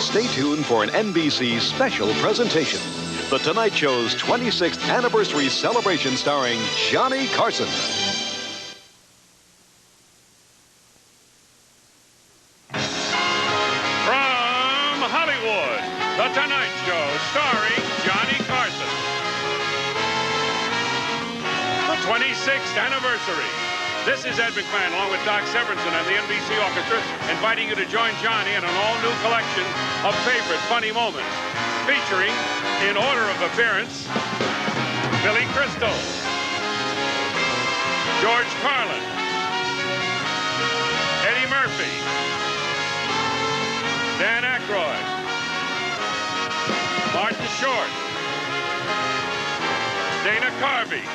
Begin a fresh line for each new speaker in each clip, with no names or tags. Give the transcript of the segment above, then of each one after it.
Stay tuned for an NBC special presentation. The Tonight Show's 26th anniversary celebration starring Johnny Carson.
From Hollywood, The Tonight Show starring Johnny Carson. The 26th anniversary. This is Ed McMahon, along with Doc Severinsen and the NBC Orchestra, inviting you to join Johnny in an all-new collection of favorite funny moments, featuring, in order of appearance, Billy Crystal, George Carlin, Eddie Murphy, Dan Aykroyd, Martin Short, Dana Carvey,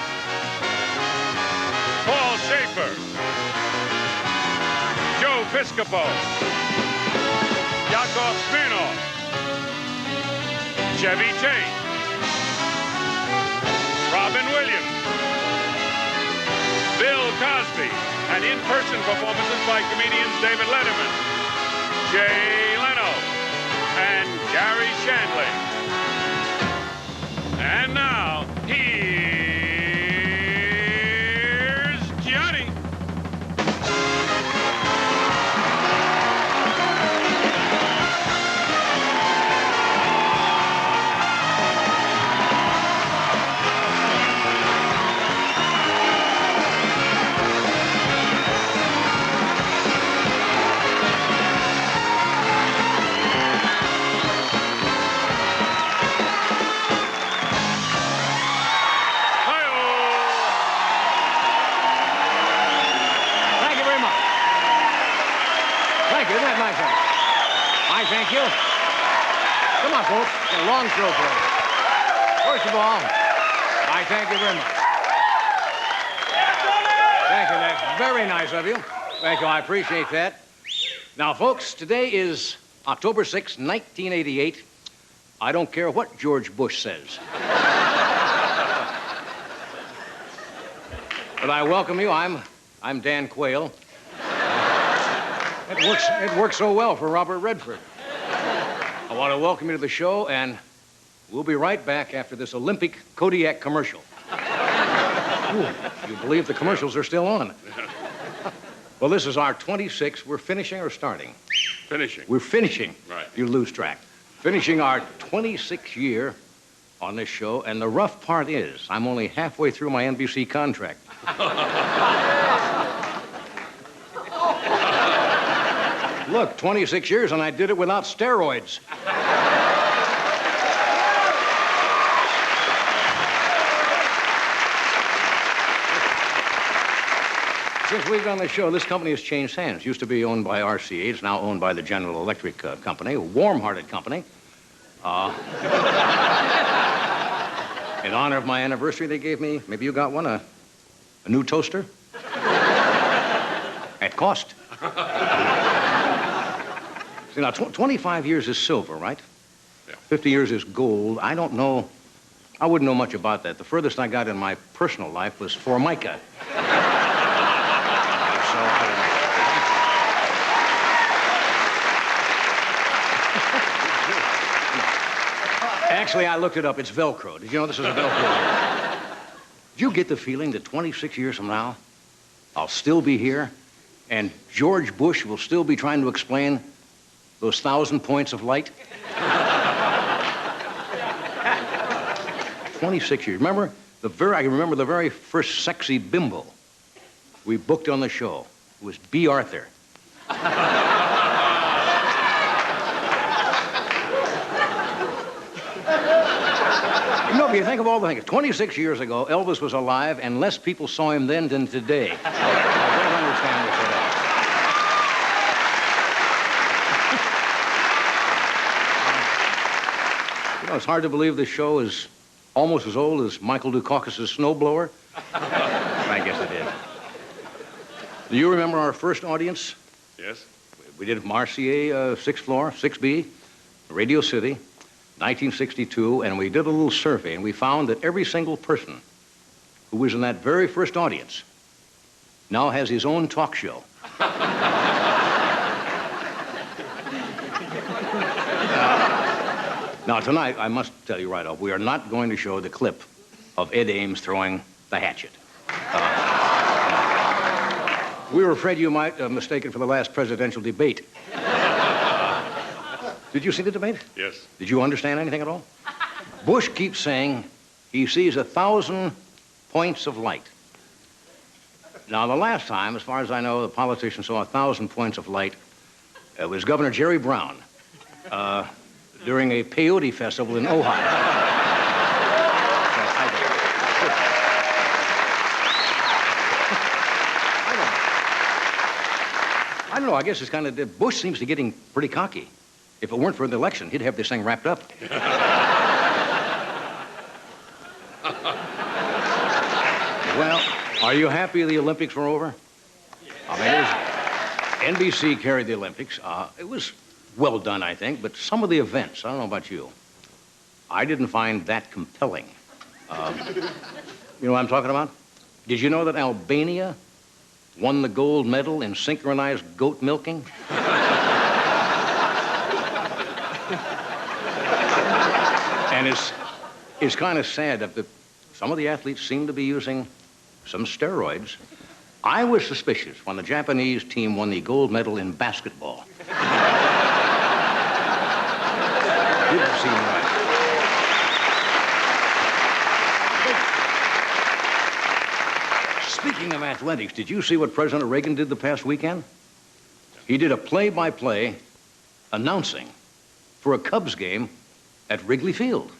Paul Schaefer, Joe Piscopo, Yakov Smirnoff, Chevy Chase, Robin Williams, Bill Cosby, and in-person performances by comedians David Letterman, Jay Leno, and Gary Shandling. And now, here's Johnny.
Isn't that nice of you? I thank you. Come on, folks. It's a long show for you. First of all, I thank you very much. Thank you. That's very nice of you. Thank you. I appreciate that. Now, folks, today is October 6, 1988. I don't care what George Bush says. But I welcome you. I'm Dan Quayle. It works so well for Robert Redford. I want to welcome you to the show, and we'll be right back after this Olympic Kodiak commercial. Ooh, you believe the commercials are still on? Well, this is our 26th. We're finishing or starting?
Finishing.
We're finishing.
Right.
You lose track. Finishing our 26th year on this show, and the rough part is I'm only halfway through my NBC contract. Look, 26 years, and I did it without steroids. Since we've done the show, this company has changed hands. It used to be owned by RCA. It's now owned by the General Electric Company, a warm-hearted company. In honor of my anniversary, they gave me, maybe you got one, a new toaster. At cost. See, now, 25 years is silver, right?
Yeah.
50 years is gold. I don't know. I wouldn't know much about that. The furthest I got in my personal life was Formica. So, I don't know. Actually, I looked it up. It's Velcro. Did you know this is a Velcro? Did you get the feeling that 26 years from now, I'll still be here, and George Bush will still be trying to explain those 1,000 points of light? 26 years. Remember, I can remember the very first sexy bimbo we booked on the show. It was B. Arthur. No, but you think of all the things. 26 years ago, Elvis was alive, and less people saw him then than today. I don't understand this at all. You know, it's hard to believe this show is almost as old as Michael Dukakis' Snowblower. I guess it is. Do you remember our first audience?
Yes.
We did Marcier, 6th floor, 6B, Radio City, 1962, and we did a little survey, and we found that every single person who was in that very first audience now has his own talk show. Now, tonight, I must tell you right off, we are not going to show the clip of Ed Ames throwing the hatchet. We were afraid you might mistake it for the last presidential debate. Did you see the debate?
Yes.
Did you understand anything at all? Bush keeps saying he sees 1,000 points of light. Now, the last time, as far as I know, the politician saw 1,000 points of light. It was Governor Jerry Brown during a peyote festival in Ohio. I don't know. I guess it's kind of... Bush seems to be getting pretty cocky. If it weren't for the election, he'd have this thing wrapped up. Well, are you happy the Olympics were over? I mean, NBC carried the Olympics. It was well done, I think, but some of the events, I don't know about you, I didn't find that compelling. You know what I'm talking about? Did you know that Albania won the gold medal in synchronized goat milking? And it's kind of sad that some of the athletes seem to be using some steroids. I was suspicious when the Japanese team won the gold medal in basketball. Didn't seem right. Speaking of athletics, did you see what President Reagan did the past weekend? He did a play-by-play announcing for a Cubs game at Wrigley Field.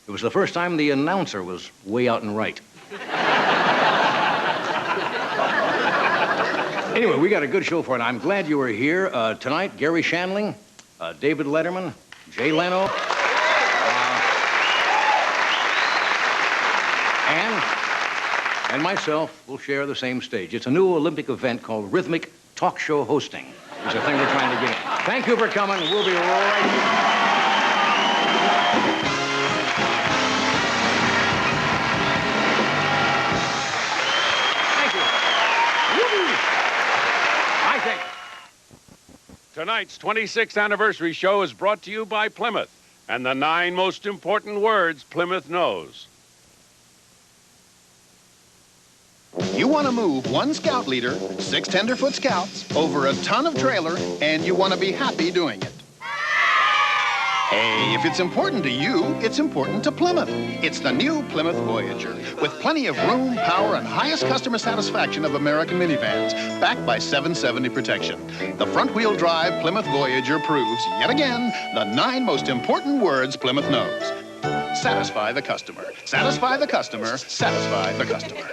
It was the first time the announcer was way out and right. Anyway, we got a good show for it. I'm glad you were here. Tonight, Gary Shandling, David Letterman, Jay Leno, and myself will share the same stage. It's a new Olympic event called Rhythmic Talk Show Hosting. It's a thing we're trying to get in. Thank you for coming. We'll be right back.
Tonight's 26th anniversary show is brought to you by Plymouth and the 9 most important words Plymouth knows.
You want to move 1 scout leader, 6 tenderfoot scouts, over a ton of trailer, and you want to be happy doing it. Hey, if it's important to you, it's important to Plymouth. It's the new Plymouth Voyager, with plenty of room, power, and highest customer satisfaction of American minivans, backed by 770 protection. The front-wheel drive Plymouth Voyager proves, yet again, the 9 most important words Plymouth knows. Satisfy the customer. Satisfy the customer. Satisfy the customer.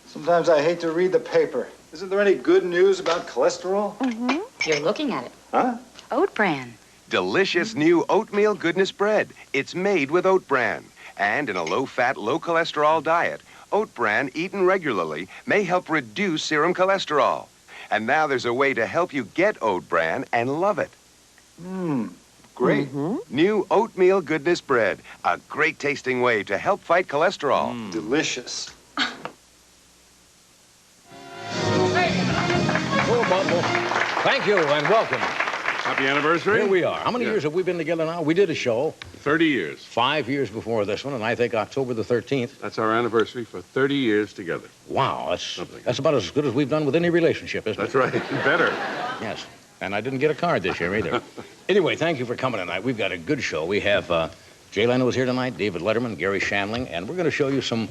Sometimes I hate to read the paper. Isn't there any good news about cholesterol?
Mm-hmm. You're looking at it.
Huh?
Oat bran.
Delicious new oatmeal goodness bread. It's made with oat bran. And in a low-fat, low-cholesterol diet, oat bran eaten regularly may help reduce serum cholesterol. And now there's a way to help you get oat bran and love it.
Great.
Mm-hmm.
New oatmeal goodness bread. A great-tasting way to help fight cholesterol.
Delicious.
Oh, Bumble. Thank you and welcome.
Happy anniversary.
Here we are. How many years have we been together now? We did a show
30 years.
5 years before this one, and I think October the 13th.
That's our anniversary for 30 years together.
Wow, that's about as good as we've done with any relationship, isn't it?
That's right. Better.
Yes. And I didn't get a card this year either. Anyway, thank you for coming tonight. We've got a good show. We have Jay Leno is here tonight, David Letterman, Gary Shandling, and we're going to show you some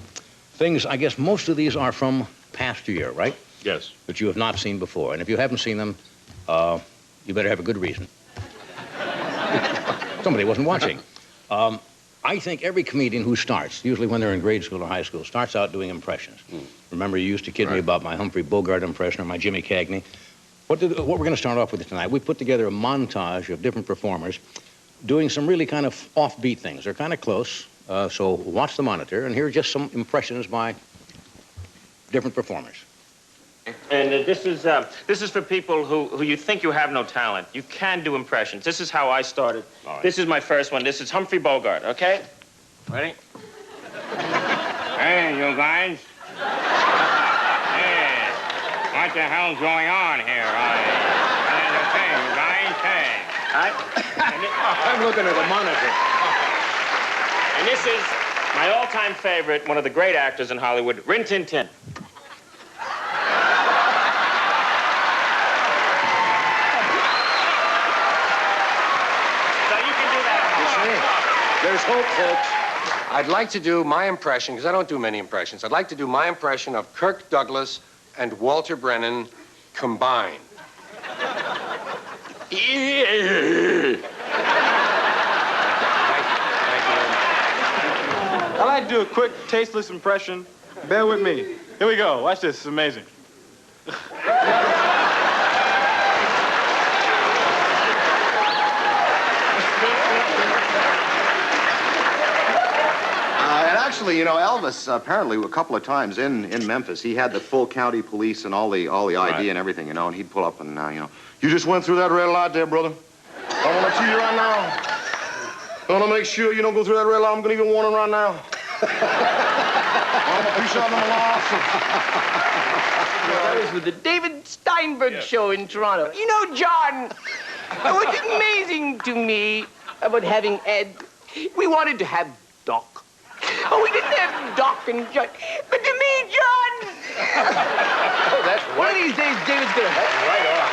things. I guess most of these are from past year, right?
Yes.
That you have not seen before. And if you haven't seen them, you better have a good reason. Somebody wasn't watching. I think every comedian who starts, usually when they're in grade school or high school, starts out doing impressions. Remember, you used to kid me about my Humphrey Bogart impression or my Jimmy Cagney. What we're going to start off with tonight, we put together a montage of different performers doing some really kind of offbeat things. They're kind of close, so watch the monitor, and here are just some impressions by different performers.
And this is for people who you think you have no talent. You can do impressions. This is how I started.
All right.
This is my first one. This is Humphrey Bogart, okay? Ready? Hey, you guys. Hey, what the hell's going on here? Okay, you guys. Hey. right?
I'm looking at the monitor.
And this is my all-time favorite, one of the great actors in Hollywood, Rin Tin Tin. So you can do that.
There's hope, folks.
I'd like to do my impression, because I don't do many impressions. I'd like to do my impression of Kirk Douglas and Walter Brennan combined.
I'd like to do a quick, tasteless impression. Bear with me. Here we go. Watch this. It's amazing.
And actually, you know, Elvis, apparently a couple of times in Memphis, he had the full county police and all the ID and everything, you know, and he'd pull up and, you know, you just went through that red light there, brother. I want to see you right now. I want to make sure you don't go through that red light. I'm going to give you a warning right now. I'm going to be shot in the loss.
That was with the David Steinberg show in Toronto. You know, John, what's amazing to me about having Ed, we wanted to have Doc. Oh, we didn't have Doc and John, but to me, John.
Oh, that's right.
One of these days, David's gonna.
That's right on.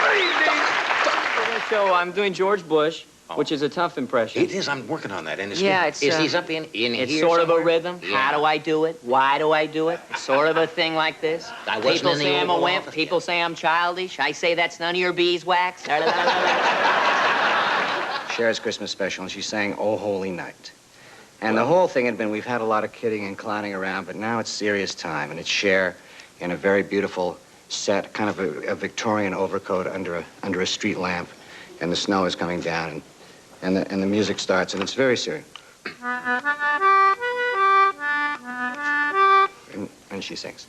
One of these days. So I'm doing George Bush, which is a tough impression.
It is. I'm working on that. And
Yeah, it's,
he's up in
it's
here
sort
somewhere?
of a rhythm.
Yeah.
How do I do it? Why do I do it? It's sort of a thing like this.
I wasn't
People
in the
say I'm a
Oval
wimp.
Office.
People say I'm childish. I say that's none of your beeswax.
Cher's Christmas special, and she sang "Oh Holy Night." And the whole thing had been, we've had a lot of kidding and clowning around, but now it's serious time, and it's Cher in a very beautiful set, kind of a Victorian overcoat under a street lamp, and the snow is coming down, and the music starts, and it's very serious. And she sings.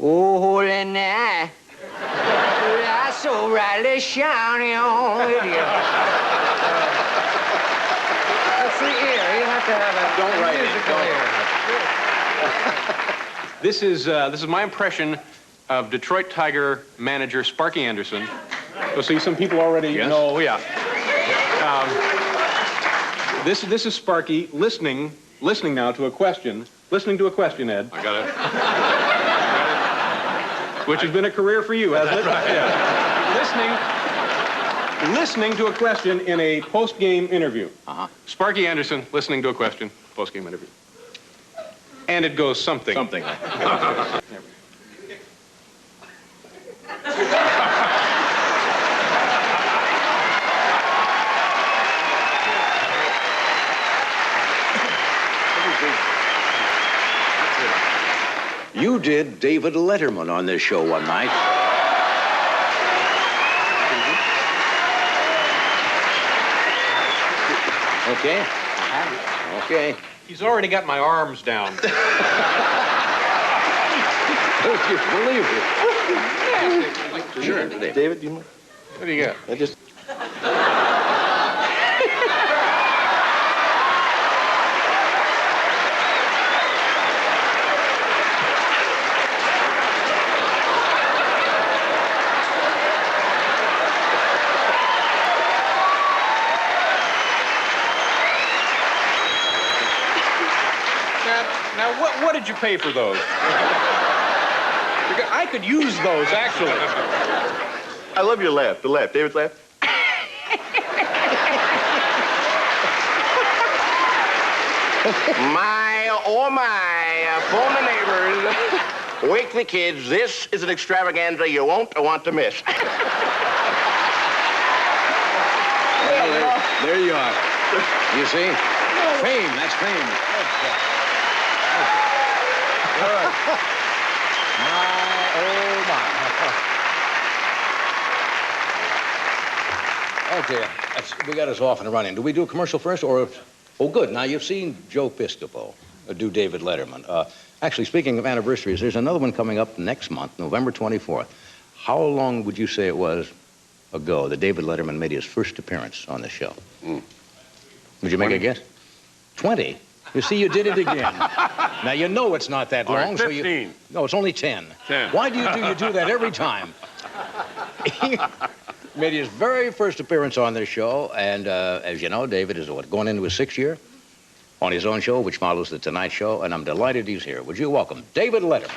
Oh, holy night. I so brightly shining on you.
That's the ear. You have to have a
Don't write it.
musical ear.
This is my impression of Detroit Tiger manager Sparky Anderson. You'll see some people already know. Yeah. This is Sparky listening now to a question. Listening to a question, Ed.
I got it.
Which has been a career for you, hasn't it?
Right.
Yeah. Listening to a question in a post-game interview. Sparky Anderson listening to a question, post-game interview. And it goes something.
Something.
You did David Letterman on this show one night. Okay. Okay.
He's already got my arms down.
Don't you believe it? Sure.
David, do you mind?
What do you got?
I just...
Now, what did you pay for those? I could use those, actually.
I love your laugh. The laugh. David's laugh.
My, oh my, phone the neighbors. Wake the kids. This is an extravaganza you won't want to miss.
Well, there you are. You see? Fame, that's fame.
Okay, we got us off and running. Do we do a commercial first, or... Oh, good. Now, you've seen Joe Piscopo do David Letterman. Actually, speaking of anniversaries, there's another one coming up next month, November 24th. How long would you say it was ago that David Letterman made his first appearance on the show? Would you make a guess? 20. You see, you did it again. Now, you know it's not that long, so you...
15.
No, it's only 10.
10.
Why do you do that every time? made his very first appearance on this show, and as you know, David is going into his 6th year on his own show, which follows The Tonight Show, and I'm delighted he's here. Would you welcome David Letterman?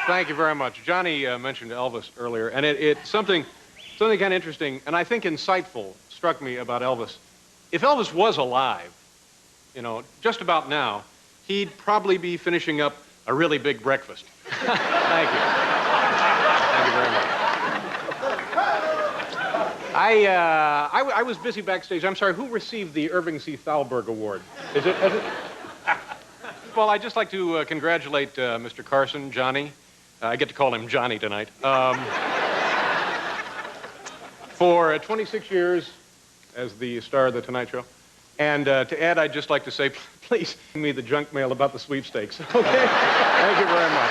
Thank you very much. Johnny mentioned Elvis earlier, and it's something kind of interesting, and I think insightful struck me about Elvis. If Elvis was alive, you know, just about now, he'd probably be finishing up a really big breakfast. Thank you. Thank you very much. I was busy backstage. I'm sorry, who received the Irving C. Thalberg Award? Is it? Well, I'd just like to congratulate Mr. Carson, Johnny. I get to call him Johnny tonight. For 26 years as the star of The Tonight Show. And to add, I'd just like to say, please send me the junk mail about the sweepstakes, okay? Thank you very much.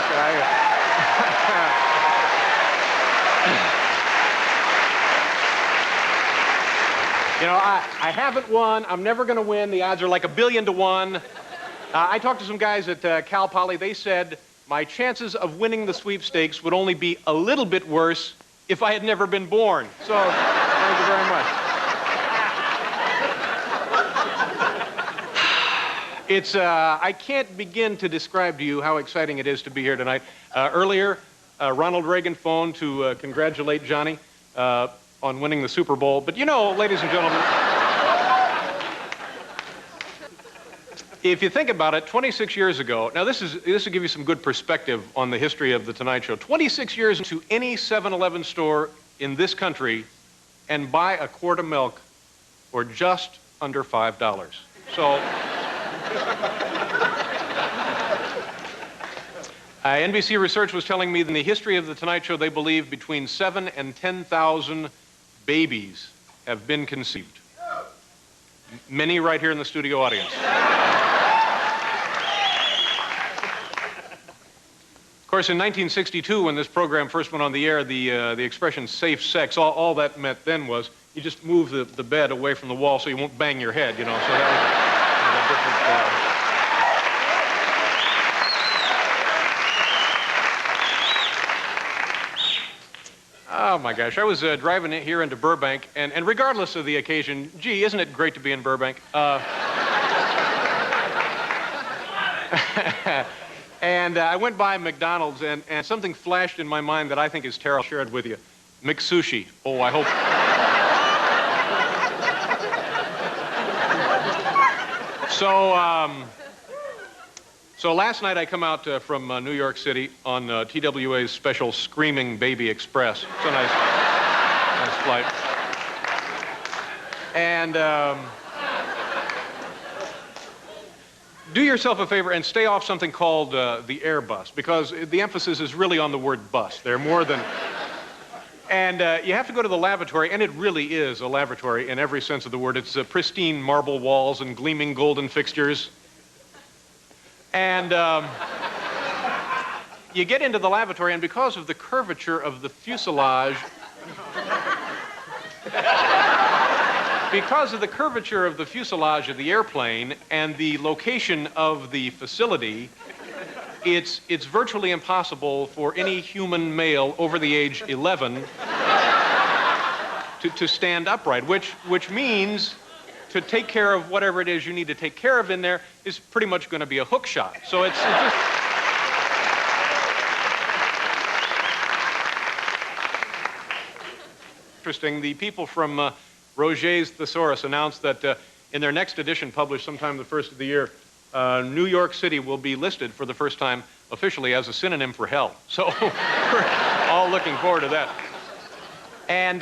You know, I haven't won. I'm never going to win. The odds are like 1,000,000,000 to 1. I talked to some guys at Cal Poly. They said my chances of winning the sweepstakes would only be a little bit worse if I had never been born. So, thank you very much. I can't begin to describe to you how exciting it is to be here tonight. Earlier, Ronald Reagan phoned to congratulate Johnny on winning the Super Bowl. But you know, ladies and gentlemen, if you think about it, 26 years ago, now this will give you some good perspective on the history of The Tonight Show. 26 years into any 7-Eleven store in this country and buy a quart of milk for just under $5. So, NBC research was telling me that in the history of The Tonight Show, they believe between 7,000 and 10,000 babies have been conceived. Many right here in the studio audience. Of course, in 1962, when this program first went on the air, the expression safe sex, all that meant then was you just move the bed away from the wall so you won't bang your head, you know. So that was a different... Oh, my gosh. I was driving here into Burbank, and regardless of the occasion, gee, isn't it great to be in Burbank? And I went by McDonald's, and something flashed in my mind that I think is terrible. I'll share it with you. McSushi. Oh, I hope... So last night I come out from New York City on TWA's special Screaming Baby Express. It's a nice flight. And do yourself a favor and stay off something called the Airbus, because the emphasis is really on the word bus. They're more than... And you have to go to the lavatory, and it really is a lavatory in every sense of the word. It's pristine marble walls and gleaming golden fixtures. And you get into the lavatory, and because of the curvature of the fuselage... Because of the curvature of the fuselage of the airplane and the location of the facility, it's virtually impossible for any human male over the age 11 to stand upright, which means to take care of whatever it is you need to take care of in there is pretty much going to be a hook shot. So it's just... Interesting. The people from Roget's Thesaurus announced that in their next edition, published sometime the first of the year, New York City will be listed for the first time officially as a synonym for hell. So we're all looking forward to that. And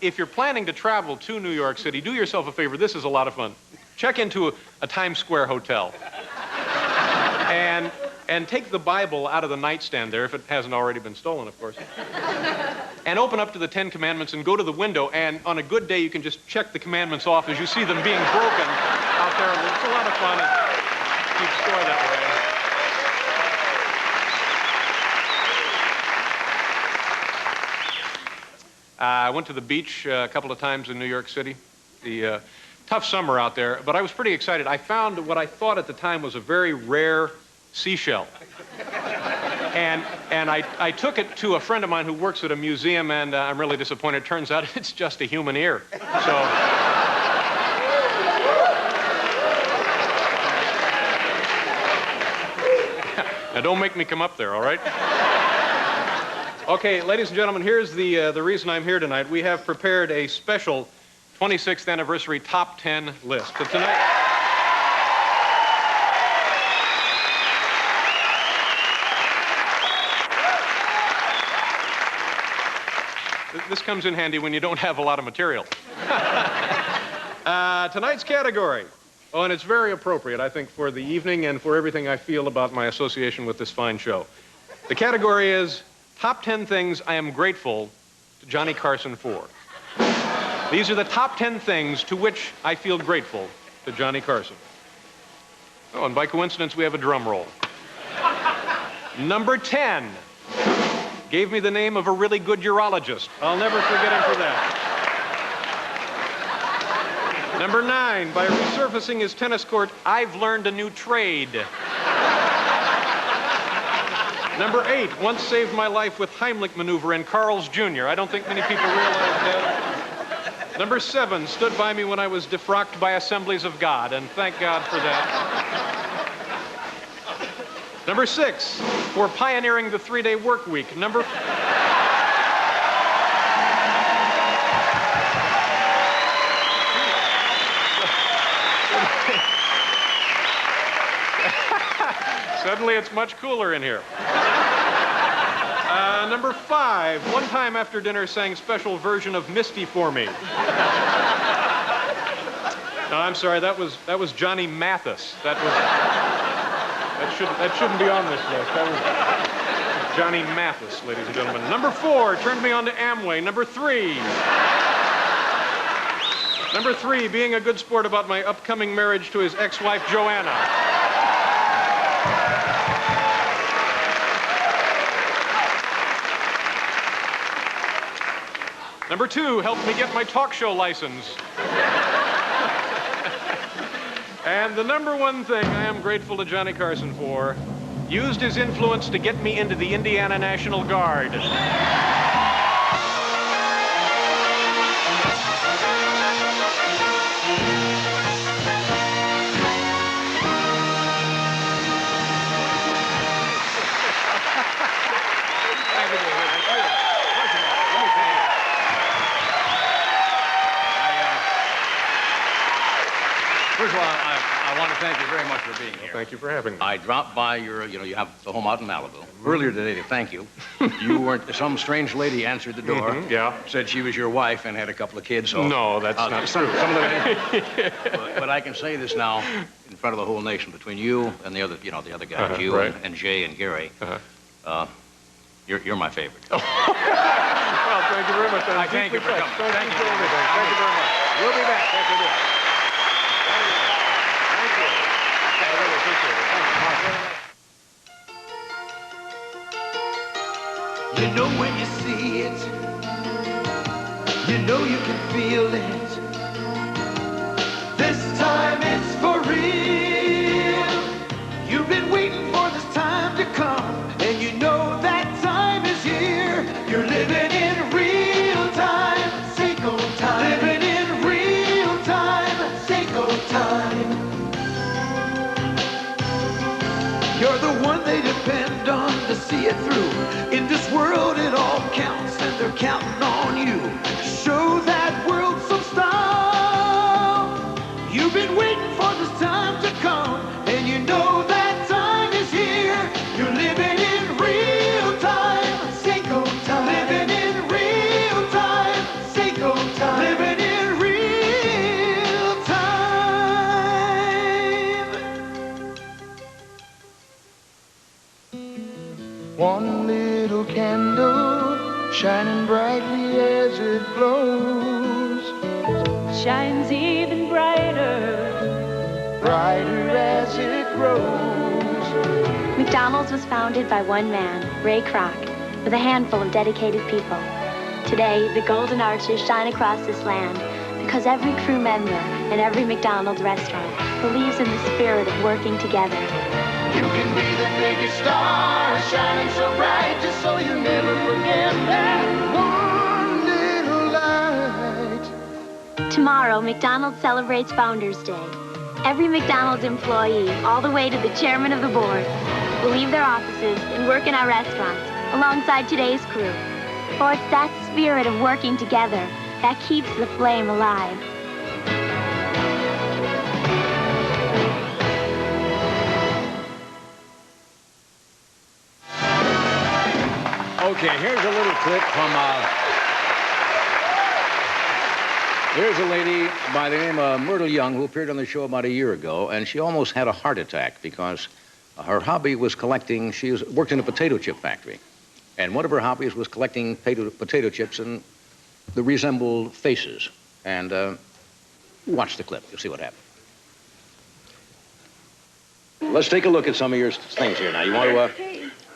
if you're planning to travel to New York City, do yourself a favor. This is a lot of fun. Check into a Times Square hotel and take the Bible out of the nightstand there, if it hasn't already been stolen, of course. and open up to the 10 Commandments and go to the window, and on a good day, you can just check the commandments off as you see them being broken out there. It's a lot of fun and keep score that way. I went to the beach a couple of times in New York City. The tough summer out there, but I was pretty excited. I found what I thought at the time was a very rare seashell. And I took it to a friend of mine who works at a museum, and I'm really disappointed. It turns out it's just a human ear. So. Now, don't make me come up there, all right? Okay, ladies and gentlemen, here's the reason I'm here tonight. We have prepared a special 26th anniversary top 10 list. So tonight. This comes in handy when you don't have a lot of material. Tonight's category. Oh, and it's very appropriate, I think, for the evening and for everything I feel about my association with this fine show. The category is Top 10 Things I Am Grateful to Johnny Carson For. These are the top 10 things to which I feel grateful to Johnny Carson. Oh, and by coincidence, we have a drum roll. Number 10. Gave me the name of a really good urologist. I'll never forget him for that. Number 9, by resurfacing his tennis court, I've learned a new trade. Number 8, once saved my life with Heimlich maneuver in Carl's Jr. I don't think many people realize that. Number 7, stood by me when I was defrocked by Assemblies of God, and thank God for that. Number 6, for pioneering the 3-day work week. Number... Suddenly it's much cooler in here. Number 5, one time after dinner sang special version of Misty for me. No, I'm sorry, that was Johnny Mathis. That shouldn't be on this list. That was Johnny Mathis, ladies and gentlemen. Number 4, turned me on to Amway. Number 3, being a good sport about my upcoming marriage to his ex-wife, Joanna. Number 2, helped me get my talk show license. And the number 1 thing I am grateful to Johnny Carson for, used his influence to get me into the Indiana National Guard.
First of all, I want to thank you very much for being here.
Thank you for having me.
I dropped by your, you have the home out in Malibu. Earlier today to thank you. You weren't, some strange lady answered the door.
Yeah.
Said she was your wife and had a couple of kids. So,
no, that's not true.
Some of them, but I can say this now in front of the whole nation, between you and the other, the other guys, you
right.
and Jay and Gary. You're my favorite.
Well, thank you very much.
I thank you for coming.
Thank you for everything. Thank you very much.
We'll be back. Thank you.
You know when you see it, you know you can feel it. This time it's for real. You've been waiting for this time to come, and you know that time is here. You're living in real time, Seiko time. Living in real time, Seiko time. You're the one they depend on to see it through. In this world it all counts, and they're counting on you. Show that world some style. You've been waiting for this time to come, and you know that time is here. You're living in real time, Seiko time. Living in real time, Seiko time. Living in real time. One little
shines even brighter,
brighter as it grows.
McDonald's was founded by one man, Ray Kroc, with a handful of dedicated people. Today, the golden arches shine across this land because every crew member in every McDonald's restaurant believes in the spirit of working together.
You can be the biggest star, shining so bright, just so you never forget that one little light.
Tomorrow, McDonald's celebrates Founders Day. Every McDonald's employee, all the way to the chairman of the board, will leave their offices and work in our restaurants alongside today's crew. For it's that spirit of working together that keeps the flame alive.
Okay, here's a little clip from, here's a lady by the name of Myrtle Young who appeared on the show about a year ago, and she almost had a heart attack because her hobby was collecting, worked in a potato chip factory, and one of her hobbies was collecting potato chips and they resembled faces. And watch the clip, you'll see what happened. Let's take a look at some of your things here now. You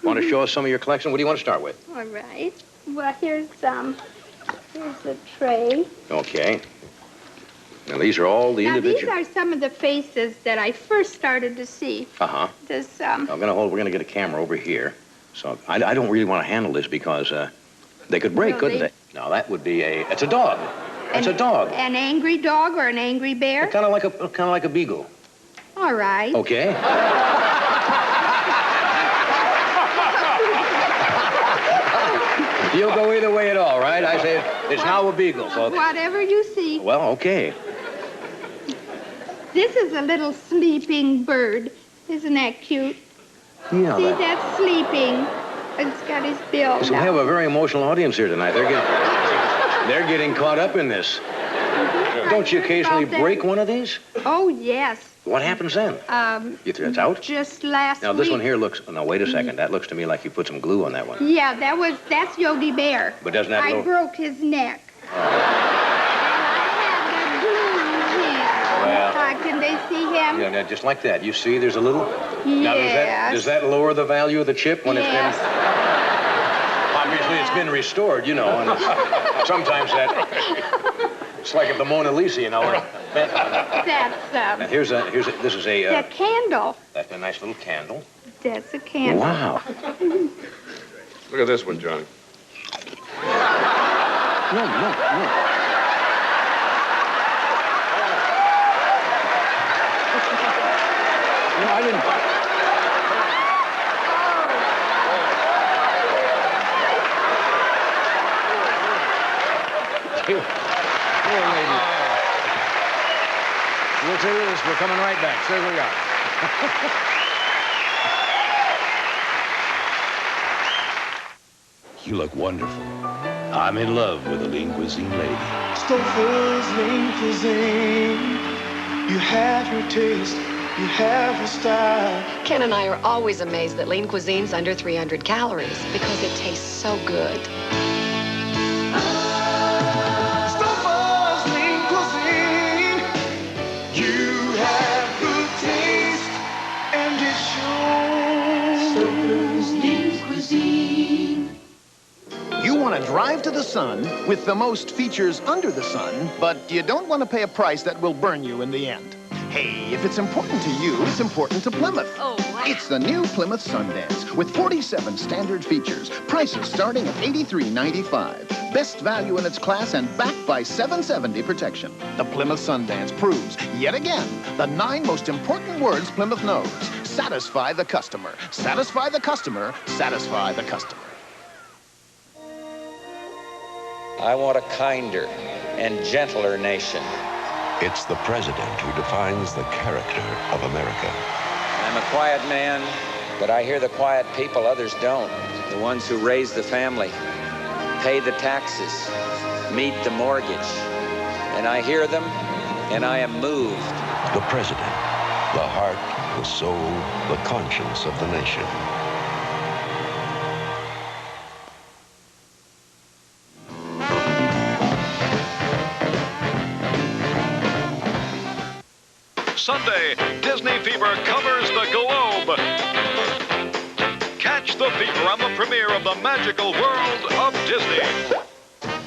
want to show us some of your collection? What do you want to start with?
All right. Well, here's a tray.
Okay. Now, these are all the individual...
Now, these are some of the faces that I first started to see.
Uh-huh.
This,
we're going to get a camera over here. So I don't really want to handle this because they could break, couldn't they? Now, that would be it's a dog. It's a dog.
An angry dog or an angry bear?
Kind of like a beagle.
All right.
Okay. You'll go either way at all, right? I say it's now a beagle, folks.
Whatever you see.
Well, okay.
This is a little sleeping bird. Isn't that cute?
Yeah.
See, that's sleeping. It's got his bill.
So we have a very emotional audience here tonight. They're getting caught up in this. Don't you occasionally break one of these?
Oh, yes.
What happens then? It's out?
Just last
Now, this
week.
one here looks... No, wait a second. That looks to me like you put some glue on that one.
Yeah, that's Yogi Bear.
But doesn't that...
I broke his neck.
Well...
Can they see him?
Yeah, just like that. You see, there's a little...
Yes.
Now, does that lower the value of the chip when it's been... Obviously, it's been restored, you know, and sometimes that... It's like the Mona Lisa, you know.
That's,
now, this is a...
a candle.
That's a nice little candle.
That's a candle.
Wow.
Look at this one, Johnny.
No. No, I didn't. Poor lady. We'll tell you this. We're coming right back. Stay where you are.
You look wonderful. I'm in love with a lean cuisine lady.
Stouffer's lean cuisine. You have your taste. You have your style.
Ken and I are always amazed that lean cuisine's under 300 calories because it tastes so good.
Stouffer's lean cuisine. You have good taste, and it shows. Stouffer's lean cuisine.
You want to drive to the sun with the most features under the sun, but you don't want to pay a price that will burn you in the end. Hey, if it's important to you, it's important to Plymouth.
Oh, wow.
It's the new Plymouth Sundance with 47 standard features, prices starting at $83.95. Best value in its class and backed by 770 protection. The Plymouth Sundance proves, yet again, the 9 most important words Plymouth knows. Satisfy the customer. Satisfy the customer. Satisfy the customer.
I want a kinder and gentler nation.
It's the president who defines the character of America.
I'm a quiet man, but I hear the quiet people others don't. The ones who raise the family, pay the taxes, meet the mortgage. And I hear them, and I am moved.
The president, the heart, the soul, the conscience of the nation.
Sunday, Disney Fever covers the globe. Catch the fever on the premiere of the magical world of Disney.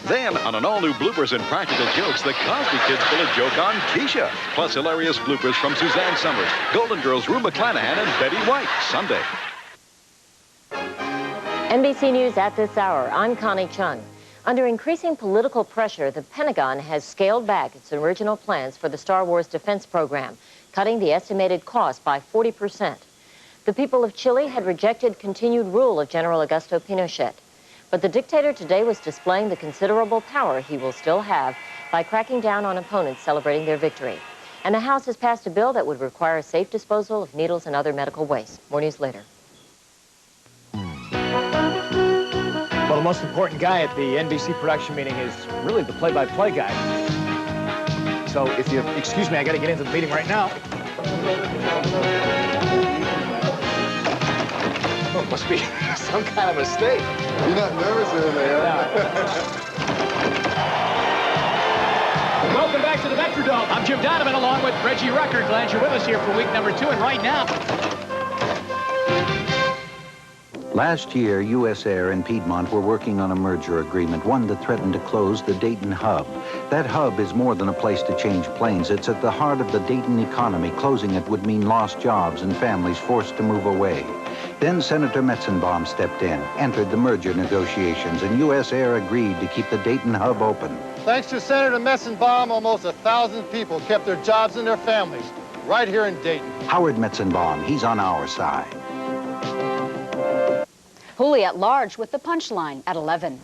Then, on an all-new bloopers and practical jokes, the Cosby Kids pull a joke on Keisha. Plus, hilarious bloopers from Suzanne Summers, Golden Girls Rue McClanahan, and Betty White. Sunday.
NBC News at this hour. I'm Connie Chung. Under increasing political pressure, the Pentagon has scaled back its original plans for the Star Wars defense program, cutting the estimated cost by 40%. The people of Chile had rejected continued rule of General Augusto Pinochet. But the dictator today was displaying the considerable power he will still have by cracking down on opponents celebrating their victory. And the House has passed a bill that would require safe disposal of needles and other medical waste. More news later.
Well, the most important guy at the NBC production meeting is really the play-by-play guy. So if you excuse me, I got to get into the meeting right now. Oh, must be some kind of mistake.
You're not nervous in there.
Welcome back to the Metrodome. I'm Jim Donovan along with Reggie Rucker. Glad you're with us here for week number 2. And right now...
Last year, U.S. Air and Piedmont were working on a merger agreement, one that threatened to close the Dayton hub. That hub is more than a place to change planes. It's at the heart of the Dayton economy. Closing it would mean lost jobs and families forced to move away. Then Senator Metzenbaum stepped in, entered the merger negotiations, and U.S. Air agreed to keep the Dayton hub open.
Thanks to Senator Metzenbaum, almost 1,000 people kept their jobs and their families right here in Dayton.
Howard Metzenbaum, he's on our side.
Hooley at large with the punchline at 11.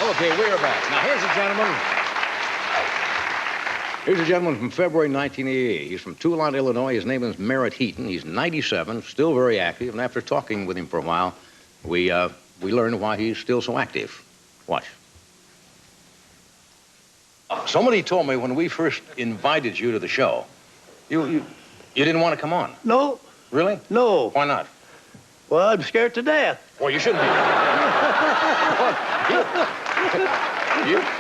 Okay, we're back. Now, here's a gentleman. Here's a gentleman from February 1988. He's from Toulon, Illinois. His name is Merritt Heaton. He's 97, still very active. And after talking with him for a while, we learned why he's still so active. Watch. Somebody told me when we first invited you to the show, you didn't want to come on.
No.
Really?
No.
Why not?
Well, I'm scared to death.
Well, you shouldn't be.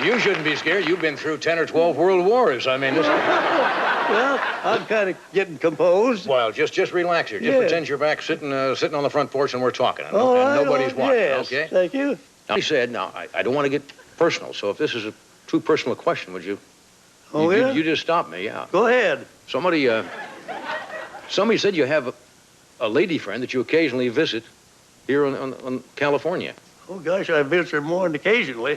You shouldn't be scared. You've been through 10 or 12 world wars. I mean, this...
Well, I'm kind of getting composed.
Well, just relax here. Just pretend you're back sitting on the front porch and we're talking. And,
Oh,
and nobody's watching,
yes.
okay?
Thank you.
Now, he said, now, I don't want to get personal, so if this is a too personal question, would you...
Oh,
you,
yeah?
you just stop me, yeah.
Go ahead.
Somebody said you have a lady friend that you occasionally visit here on California.
Oh, gosh, I visit her more than occasionally.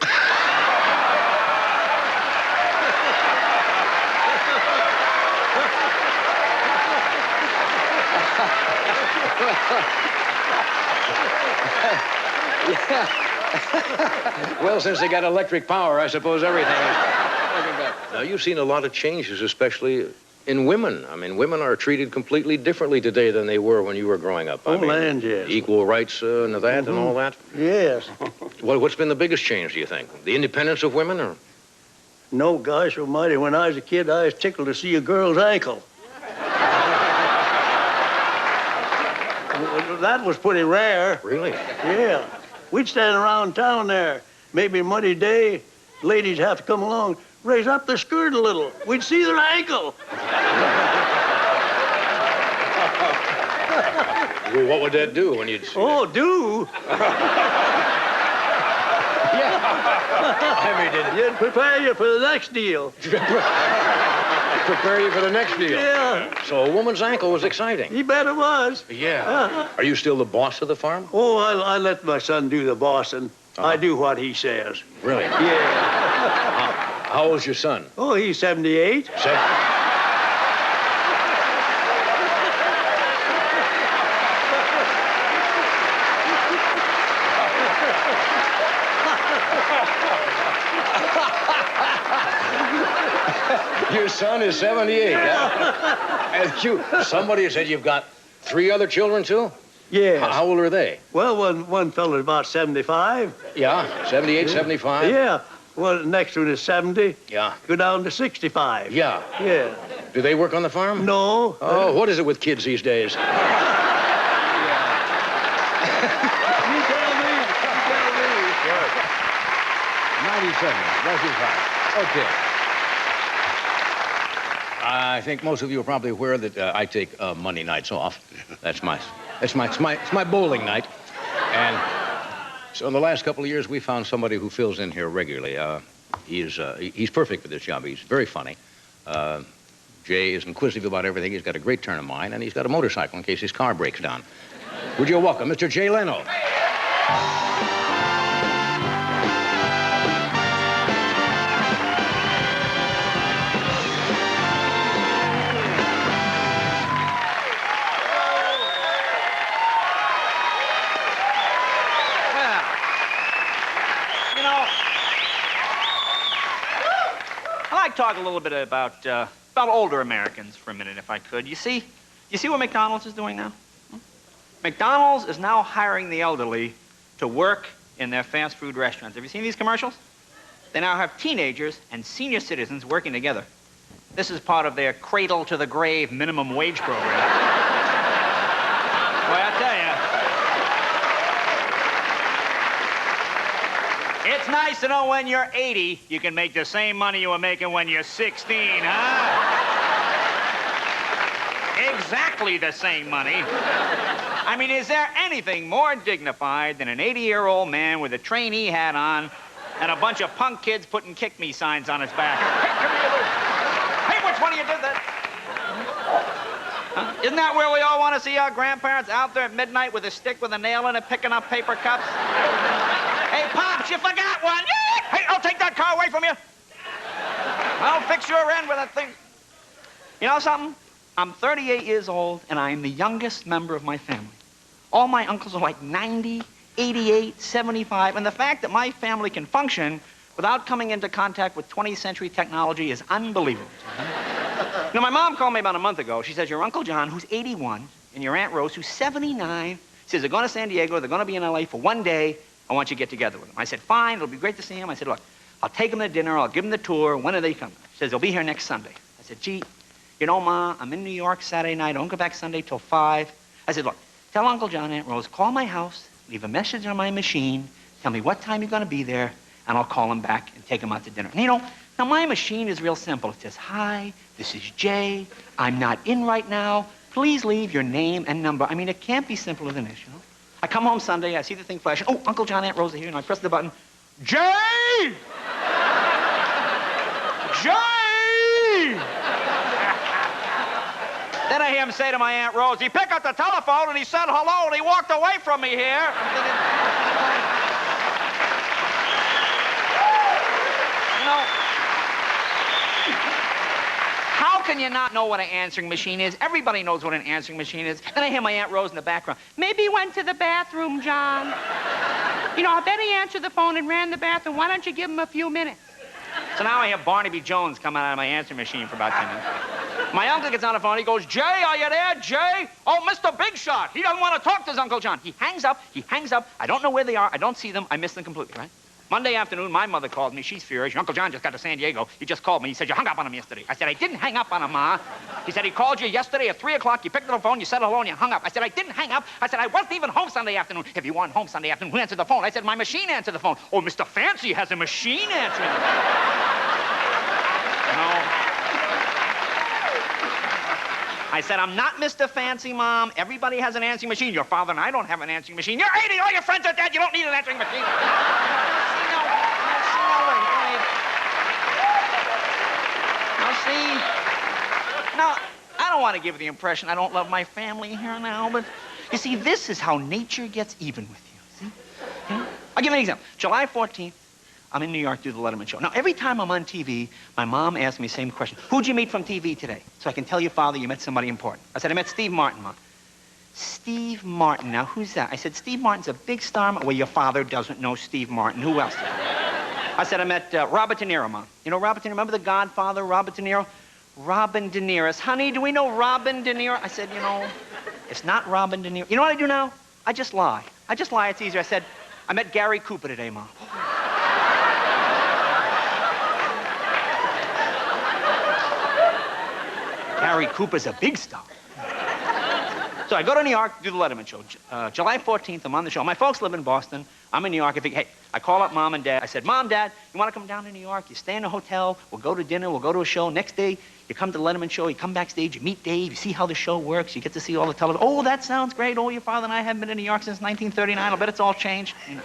Well, since they got electric power, I suppose everything is... Now, you've seen a lot of changes, especially in women. I mean, women are treated completely differently today than they were when you were growing up. I mean,
land, yes.
equal rights and that and all that.
Yes.
Well, what's been the biggest change, do you think? The independence of women, or...?
No, gosh almighty, when I was a kid, I was tickled to see a girl's ankle. That was pretty rare.
Really?
Yeah. We'd stand around town there. Maybe a muddy day, ladies have to come along, raise up their skirt a little. We'd see their ankle.
Well, what would that do when you'd see
Oh, do?
I mean,
It'd prepare you for the next deal.
Prepare you for the next deal.
Yeah.
So a woman's ankle was exciting.
You bet it was.
Yeah. Are you still the boss of the farm?
Oh, I let my son do the bossing. I do what he says.
Really?
Yeah.
How old's your son?
Oh, he's 78.
Your son is 78, yeah? And somebody said you've got 3 other children, too?
Yes.
How old are they?
Well, one fella's about 75.
Yeah, 78, 75?
Yeah. Well, the next one is 70.
Yeah.
Go down to 65.
Yeah.
Yeah.
Do they work on the farm?
No.
Oh, what is it with kids these days?
You tell me.
97. Bless his heart. Okay. I think most of you are probably aware that I take Monday nights off. It's my bowling night. And so in the last couple of years, we found somebody who fills in here regularly. He's perfect for this job. He's very funny. Jay is inquisitive about everything. He's got a great turn of mind, and he's got a motorcycle in case his car breaks down. Would you welcome Mr. Jay Leno?
I'd like to talk a little bit about older Americans for a minute, if I could. You see what McDonald's is doing now? McDonald's is now hiring the elderly to work in their fast food restaurants. Have you seen these commercials? They now have teenagers and senior citizens working together. This is part of their cradle to the grave minimum wage program. Boy, I tell you. It's nice to know when you're 80, you can make the same money you were making when you're 16, huh? Exactly the same money. I mean, is there anything more dignified than an 80-year-old man with a trainee hat on and a bunch of punk kids putting kick me signs on his back? Hey, come here, Lou. Hey, which one of you did that? Huh? Isn't that where we all want to see our grandparents out there at midnight with a stick with a nail in it picking up paper cups? Hey, Pops, you forgot one. Hey, I'll take that car away from you. I'll fix your end with that thing. You know something? I'm 38 years old, and I'm the youngest member of my family. All my uncles are like 90, 88, 75, and the fact that my family can function without coming into contact with 20th century technology is unbelievable. You know, my mom called me about a month ago. She says, your Uncle John, who's 81, and your Aunt Rose, who's 79, says they're going to San Diego, they're going to be in L.A. for one day. I want you to get together with them. I said, fine, it'll be great to see them. I said, look, I'll take them to dinner, I'll give them the tour. When are they coming? She says, they'll be here next Sunday. I said, gee, you know, Ma, I'm in New York Saturday night. I don't go back Sunday till 5. I said, look, tell Uncle John, Aunt Rose, call my house, leave a message on my machine, tell me what time you're going to be there, and I'll call him back and take him out to dinner. And, you know, now my machine is real simple. It says, hi, this is Jay. I'm not in right now. Please leave your name and number. I mean, it can't be simpler than this, you know? I come home Sunday, I see the thing flashing. Oh, Uncle John, Aunt Rose are here, and I press the button. Jay! Jay! Then I hear him say to my Aunt Rose, he picked up the telephone and he said hello and he walked away from me here. I'm thinking, you know, how can you not know what an answering machine is? Everybody knows what an answering machine is. Then I hear my Aunt Rose in the background. Maybe he went to the bathroom, John. You know, I bet he answered the phone and ran to the bathroom. Why don't you give him a few minutes? So now I hear Barnaby Jones coming out of my answering machine for about 10 minutes. My uncle gets on the phone. He goes, Jay, are you there, Jay? Oh, Mr. Big Shot. He doesn't want to talk to his Uncle John. He hangs up. I don't know where they are. I don't see them. I miss them completely, right? Monday afternoon, my mother called me. She's furious. Your Uncle John just got to San Diego. He just called me. He said, you hung up on him yesterday. I said, I didn't hang up on him, Ma. He said, he called you yesterday at 3 o'clock. You picked up the phone. You said hello, and you hung up. I said, I didn't hang up. I said, I wasn't even home Sunday afternoon. If you weren't home Sunday afternoon, who answered the phone? I said, my machine answered the phone. Oh, Mr. Fancy has a machine answering the phone. No. I said, I'm not Mr. Fancy, Mom. Everybody has an answering machine. Your father and I don't have an answering machine. You're 80. All your friends are dead. You don't need an answering machine. Now, I don't want to give the impression I don't love my family here now, but you see, this is how nature gets even with you, see? Yeah? I'll give you an example. July 14th, I'm in New York to do the Letterman show. Now, every time I'm on TV, my mom asks me the same question. Who'd you meet from TV today? So I can tell your father you met somebody important. I said, I met Steve Martin, Mom. Steve Martin. Now, who's that? I said, Steve Martin's a big star. Well, your father doesn't know Steve Martin. Who else? I said, I met Robert De Niro, Mom. You know Robert De Niro? Remember The Godfather, Robert De Niro? Robin De Niro. Honey, do we know Robin De Niro? I said, you know, it's not Robin De Niro. You know what I do now? I just lie. It's easier. I said, I met Gary Cooper today, Mom. Gary Cooper's a big star. So I go to New York, do the Letterman show. July 14th, I'm on the show. My folks live in Boston. I'm in New York. I think, hey, I call up Mom and Dad. I said, Mom, Dad, you want to come down to New York? You stay in a hotel. We'll go to dinner. We'll go to a show. Next day, you come to the Letterman show. You come backstage. You meet Dave. You see how the show works. You get to see all the television. Oh, that sounds great. Oh, your father and I haven't been in New York since 1939. I'll bet it's all changed. You know.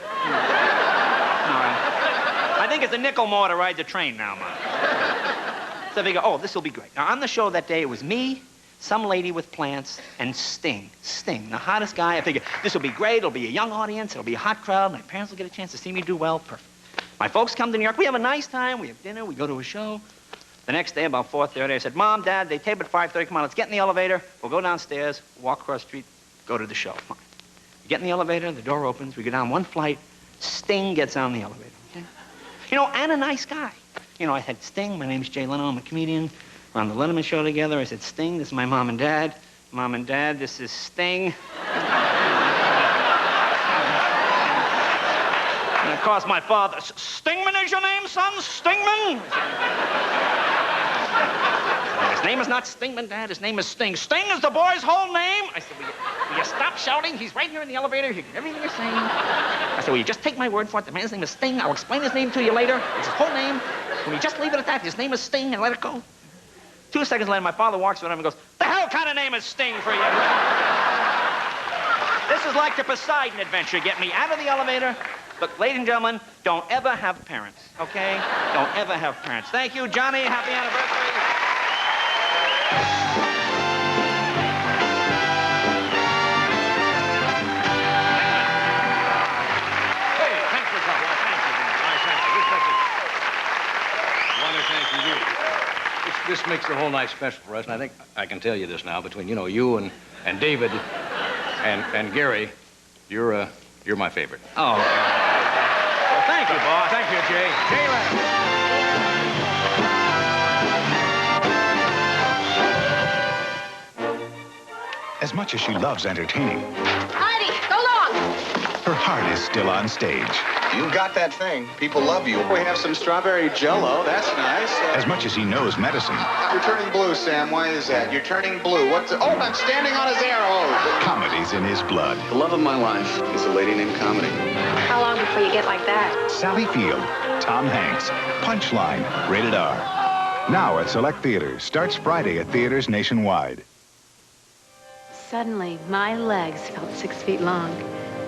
I think it's a nickel more to ride the train now, Mom. So I figure, oh, this will be great. Now, on the show that day, it was me, some lady with plants, and Sting. Sting, the hottest guy. I figured this will be great. It'll be a young audience. It'll be a hot crowd. My parents will get a chance to see me do well. Perfect. My folks come to New York. We have a nice time. We have dinner. We go to a show. The next day, about 4:30, I said, Mom, Dad, they tape at 5:30. Come on, let's get in the elevator. We'll go downstairs, walk across the street, go to the show. Come on. We get in the elevator. The door opens. We go down one flight. Sting gets on the elevator. Okay? You know, and a nice guy. You know, I said, Sting, my name's Jay Leno. I'm a comedian. We're on the Letterman show together. I said, Sting, this is my mom and dad. Mom and Dad, this is Sting. And of course, my father, Stingman is your name, son? Stingman? His name is not Stingman, Dad. His name is Sting. Sting is the boy's whole name? I said, will you stop shouting? He's right here in the elevator. He can hear everything you're saying. I said, will you just take my word for it? The man's name is Sting. I'll explain his name to you later. It's his whole name. Will you just leave it at that? His name is Sting and let it go. 2 seconds later, my father walks around and goes, the hell kind of name is Sting for you? This is like the Poseidon adventure. Get me out of the elevator. Look, ladies and gentlemen, don't ever have parents, okay? Don't ever have parents. Thank you, Johnny. Happy anniversary.
Hey, thanks for coming. Thank you. I want to thank you. This makes the whole night special for us, and I think I can tell you this now. Between, you know, you and David and Gary, you're my favorite.
Oh. Well, thank you, boss.
Thank you, Jay. Jay Leno.
As much as she loves entertaining,
Heidi, go long!
her heart is still on stage.
You got that thing. People love you. We have some strawberry jello. That's nice.
As much as he knows medicine,
You're turning blue, Sam. Why is that? You're turning blue. What's it? Oh, I'm standing on his arrow.
comedy's in his blood.
The love of my life is a lady named Comedy.
How long before you get like that?
Sally Field, Tom Hanks, Punchline, rated R. Now at select theaters. Starts Friday at theaters nationwide.
Suddenly, my legs felt 6 feet long.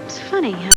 It's funny, huh?